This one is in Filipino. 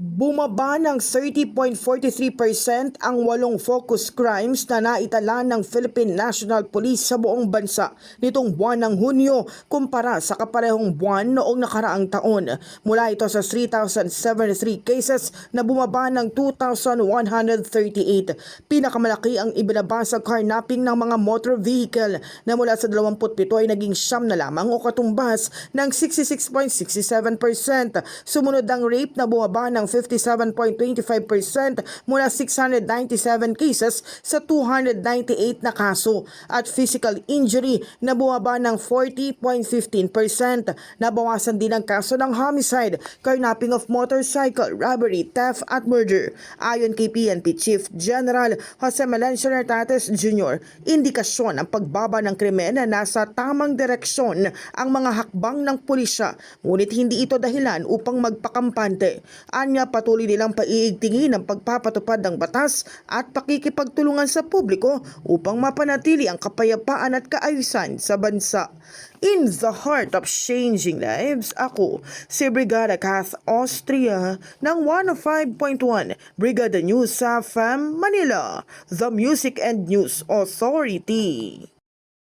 Bumaba ng 30.43% ang 8 focus crimes na naitala ng Philippine National Police sa buong bansa nitong buwan ng Hunyo kumpara sa kaparehong buwan noong nakaraang taon. Mula ito sa 3,073 cases na bumaba ng 2,138. Pinakamalaki ang ibinaba sa carnapping ng mga motor vehicle na mula sa 27 ay naging 9 na lamang o katumbas ng 66.67%. Sumunod ang rape na bumaba ng 57.25% mula 697 cases sa 298 na kaso at physical injury na bumaba ng 40.15%. Nabawasan din ang kaso ng homicide, carnapping of motorcycle, robbery, theft at murder. Ayon kay PNP Chief General Jose Melencio Nartates Jr., indikasyon ang pagbaba ng krimen na nasa tamang direksyon ang mga hakbang ng pulisya, ngunit hindi ito dahilan upang magpakampante. Anya patuloy nilang paiigtingin ang pagpapatupad ng batas at pakikipagtulungan sa publiko upang mapanatili ang kapayapaan at kaayusan sa bansa. In the heart of changing lives, ako si Brigada Kath Austria ng 105.1 Brigada News sa FM Manila, the Music and News Authority.